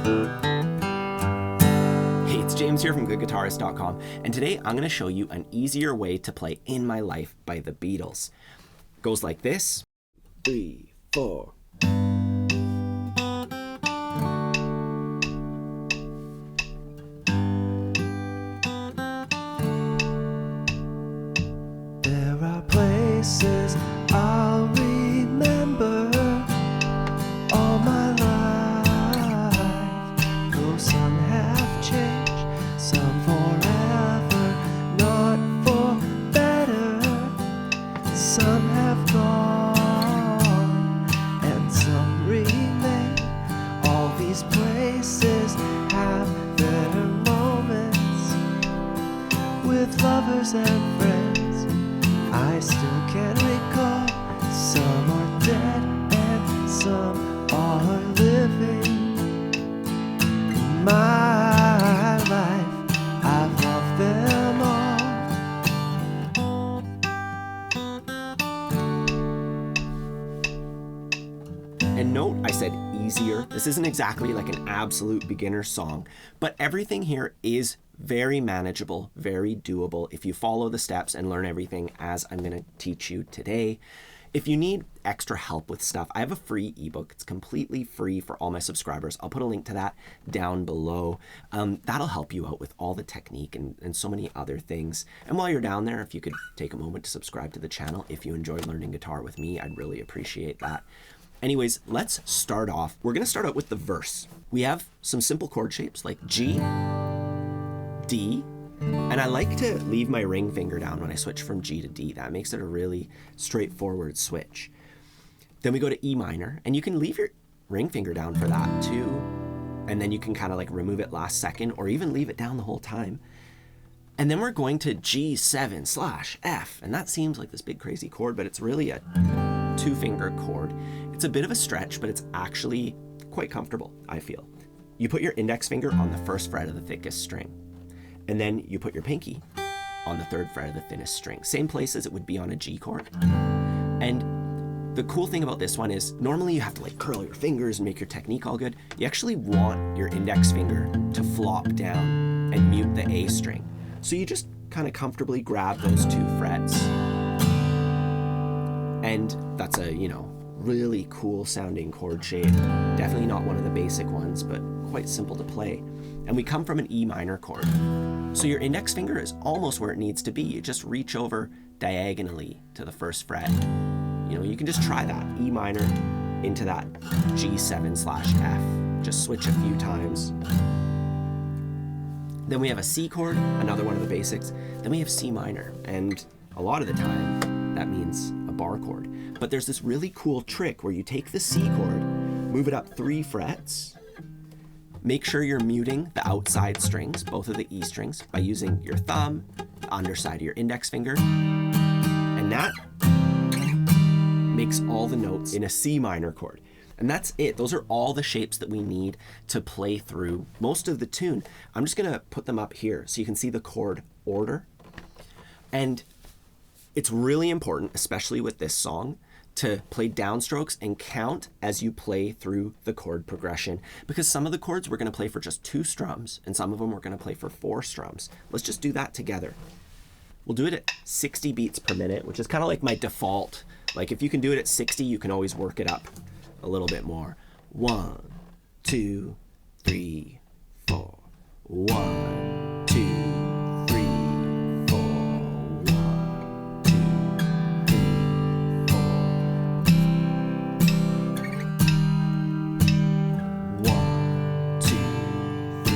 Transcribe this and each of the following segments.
Hey, it's James here from Guitarist.com, and today I'm going to show you an easier way to play In My Life by the Beatles. It goes like this. 3, 4. There are places I'll remember all my life, though some have changed, some forever, not for better. Some have gone and some remain. All these places have their moments with lovers and friends. I still can recall. Some are dead and some are living. In my life, I've loved them all. And note, I said easier. This isn't exactly like an absolute beginner song, but everything here is very manageable, very doable if you follow the steps and learn everything as I'm going to teach you today. If you need extra help with stuff, I have a free ebook. It's completely free for all my subscribers. I'll put a link to that down below. That'll help you out with all the technique and so many other things. And while you're down there, if you could take a moment to subscribe to the channel if you enjoyed learning guitar with me, I'd really appreciate that. Anyways, let's start off. We're going to start out with the verse. We have some simple chord shapes like G, D, and I like to leave my ring finger down when I switch from G to D. That makes it a really straightforward switch. Then we go to E minor, and you can leave your ring finger down for that too, and then you can kind of like remove it last second or even leave it down the whole time. And then we're going to G7/F, and that seems like this big crazy chord, but it's really a 2-finger chord. It's a bit of a stretch, but it's actually quite comfortable, I feel. You put your index finger on the 1st fret of the thickest string, and then you put your pinky on the 3rd fret of the thinnest string. Same place as it would be on a G chord. And the cool thing about this one is normally you have to like curl your fingers and make your technique all good. You actually want your index finger to flop down and mute the A string. So you just kind of comfortably grab those 2 frets. And that's a, really cool sounding chord shape. Definitely not one of the basic ones, but quite simple to play. And we come from an E minor chord. So your index finger is almost where it needs to be. You just reach over diagonally to the 1st fret. You can just try that, E minor into that G7/F. Just switch a few times. Then we have a C chord, another one of the basics. Then we have C minor, and a lot of the time that means a bar chord. But there's this really cool trick where you take the C chord, move it up 3 frets, make sure you're muting the outside strings, both of the E strings, by using your thumb, the underside of your index finger, and that makes all the notes in a C minor chord. And that's it. Those are all the shapes that we need to play through most of the tune. I'm just going to put them up here so you can see the chord order. And it's really important, especially with this song, to play downstrokes and count as you play through the chord progression, because some of the chords we're going to play for just 2 strums and some of them we're going to play for 4 strums. Let's just do that together. We'll do it at 60 beats per minute, which is kind of like my default. Like if you can do it at 60, you can always work it up a little bit more. 1, 2, 3, 4. 1, 2, 3, 4. 1, 2, 3, 4. 1, 2, 3,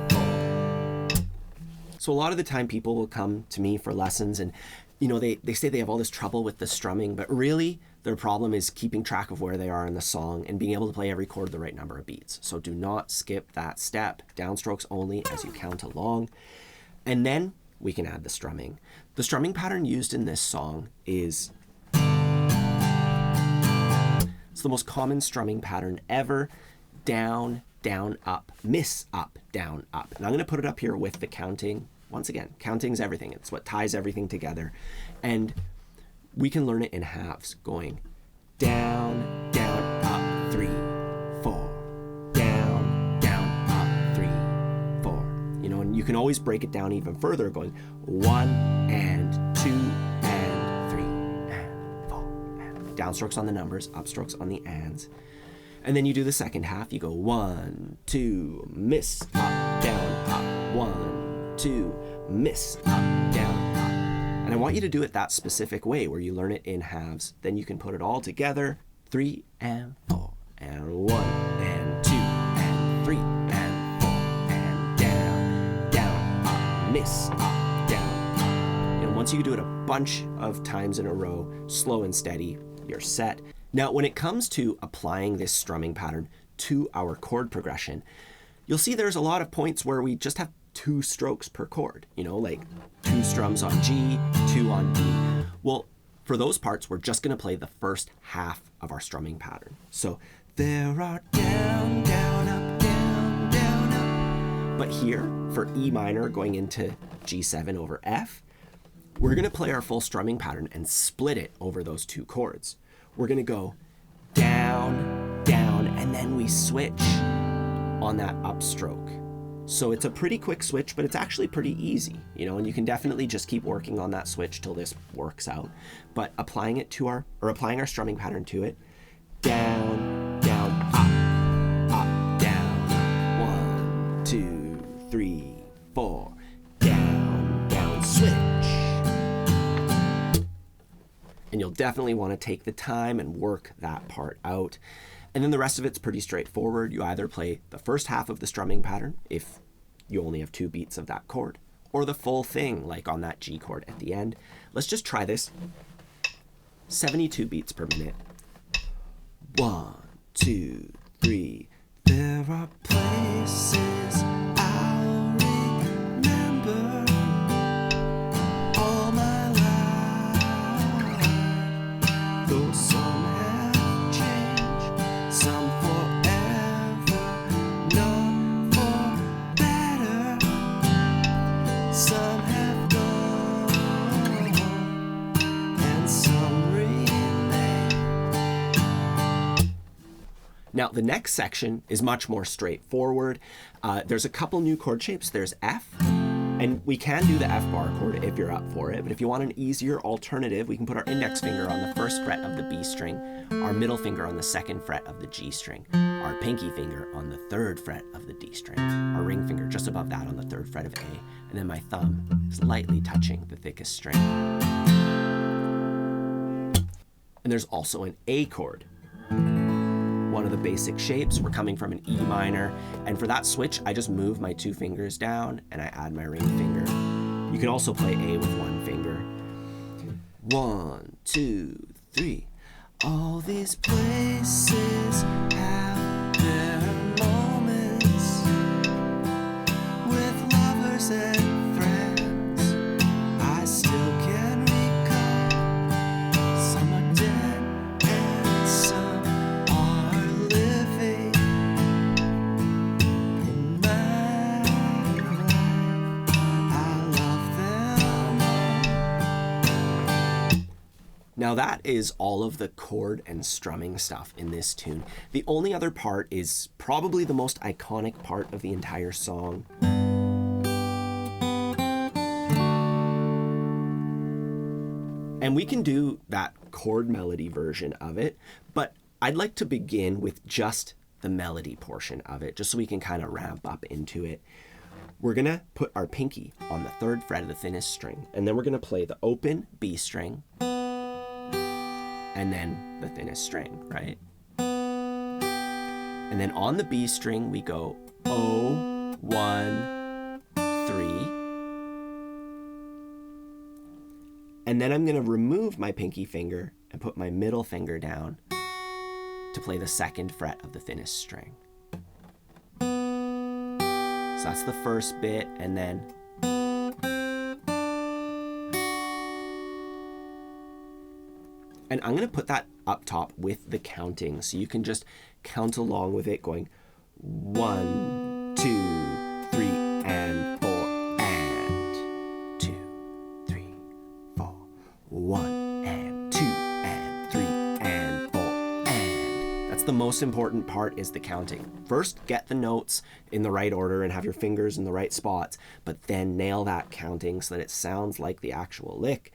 4. So a lot of the time people will come to me for lessons and they say they have all this trouble with the strumming, but really their problem is keeping track of where they are in the song and being able to play every chord the right number of beats. So do not skip that step. Downstrokes only as you count along. And then we can add the strumming. The strumming pattern used in this song is, it's the most common strumming pattern ever. Down, down, up, miss, up, down, up. And I'm going to put it up here with the counting. Once again, counting's everything. It's what ties everything together. And we can learn it in halves, going down, down, up, 3, 4, down, can always break it down even further, going 1 and 2 and 3 and 4 and downstrokes on the numbers, upstrokes on the ands. And then you do the second half. You go 1, 2, miss, up, down, up, 1, 2, miss, up, down, up. And I want you to do it that specific way where you learn it in halves. Then you can put it all together, 3 and 4 and 1 and 2 and 3 and 4 and down, down, up, miss, up, down, up. And once you do it a bunch of times in a row, slow and steady, you're set. Now, when it comes to applying this strumming pattern to our chord progression, you'll see there's a lot of points where we just have 2 strokes per chord, like 2 strums on G, 2 on B. Well, for those parts, we're just going to play the first half of our strumming pattern. So there are down, down, up, down, down, up. But here, for E minor going into G7 over F, we're going to play our full strumming pattern and split it over those 2 chords. We're going to go down, down, and then we switch on that upstroke. So it's a pretty quick switch, but it's actually pretty easy, and you can definitely just keep working on that switch till this works out. But applying our strumming pattern to it, down, down, up, down, 1, 2, 3, 4, down, down, switch. And you'll definitely want to take the time and work that part out. And then the rest of it's pretty straightforward. You either play the first half of the strumming pattern if you only have 2 beats of that chord, or the full thing like on that G chord at the end. Let's just try this. 72 beats per minute. 1, 2, 3. There are places I'll remember all my life, though some have changed, some forever, not for better. Some have gone, and some remain. Now, the next section is much more straightforward. There's a couple new chord shapes. There's F, and we can do the F bar chord if you're up for it, but if you want an easier alternative, we can put our index finger on the 1st fret of the B string, our middle finger on the 2nd fret of the G string, our pinky finger on the 3rd fret of the D string, our ring finger just above that on the 3rd fret of A, and then my thumb is lightly touching the thickest string. And there's also an A chord. One of the basic shapes, we're coming from an E minor, and for that switch, I just move my 2 fingers down and I add my ring finger. You can also play A with 1 finger. 1, 2, 3. All these places have their moments with lovers and friends. I still can recall some are dead and some are living in my life. I love them all. Now that is all of the chord and strumming stuff in this tune. The only other part is probably the most iconic part of the entire song. And we can do that chord melody version of it, but I'd like to begin with just the melody portion of it, just so we can kind of ramp up into it. We're going to put our pinky on the 3rd fret of the thinnest string, and then we're going to play the open B string, and then the thinnest string, right? And then on the B string, we go O, 1, 3. And then I'm going to remove my pinky finger and put my middle finger down to play the 2nd fret of the thinnest string. So that's the first bit, and then and I'm going to put that up top with the counting, so you can just count along with it, going 1, 2, 3, and 4, and 2, 3, 4, 1, and 2, and 3, and 4, and. That's the most important part is the counting. First, get the notes in the right order and have your fingers in the right spots, but then nail that counting so that it sounds like the actual lick.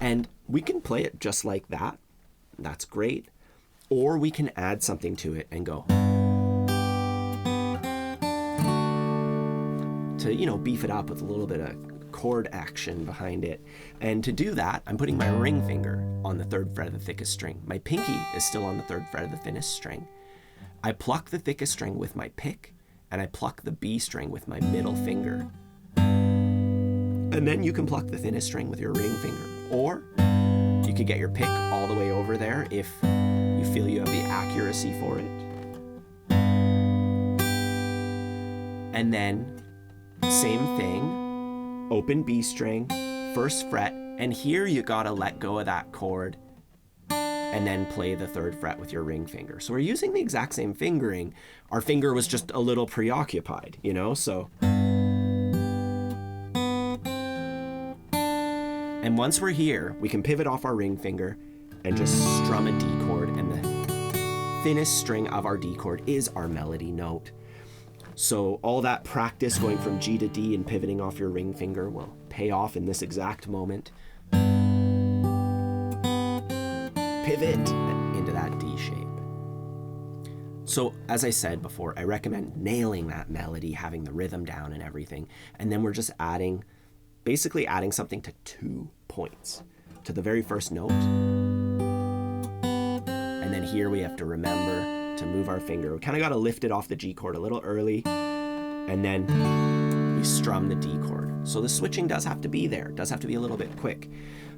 And we can play it just like that. That's great. Or we can add something to it and go to, you know, beef it up with a little bit of chord action behind it. And to do that, I'm putting my ring finger on the 3rd fret of the thickest string. My pinky is still on the 3rd fret of the thinnest string. I pluck the thickest string with my pick, and I pluck the B string with my middle finger. And then you can pluck the thinnest string with your ring finger, or you could get your pick all the way over there if you feel you have the accuracy for it. And then same thing, open B string, 1st fret, and here you gotta let go of that chord and then play the 3rd fret with your ring finger. So we're using the exact same fingering. Our finger was just a little preoccupied, you know, so. And once we're here, we can pivot off our ring finger and just strum a D chord, and the thinnest string of our D chord is our melody note. So all that practice going from G to D and pivoting off your ring finger will pay off in this exact moment. Pivot into that D shape. So as I said before, I recommend nailing that melody, having the rhythm down and everything. And then we're just basically adding something to 2 points. To the very first note. And then here we have to remember to move our finger. We kind of got to lift it off the G chord a little early, and then we strum the D chord. So the switching does have to be there, does have to be a little bit quick,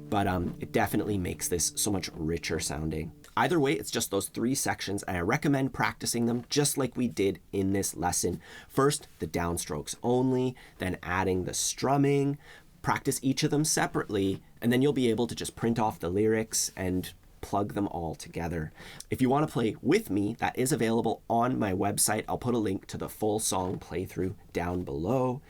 but it definitely makes this so much richer sounding. Either way, it's just those 3 sections, and I recommend practicing them just like we did in this lesson. First, the downstrokes only, then adding the strumming. Practice each of them separately, and then you'll be able to just print off the lyrics and plug them all together. If you want to play with me, that is available on my website. I'll put a link to the full song playthrough down below.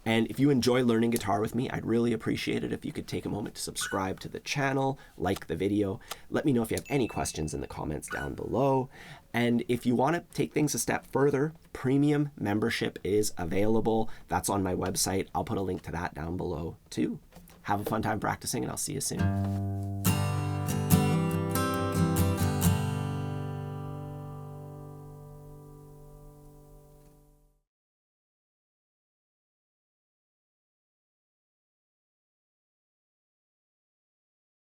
And if you enjoy learning guitar with me, I'd really appreciate it if you could take a moment to subscribe to the channel, like the video. Let me know if you have any questions in the comments down below. And if you want to take things a step further, premium membership is available. That's on my website. I'll put a link to that down below too. Have a fun time practicing, and I'll see you soon.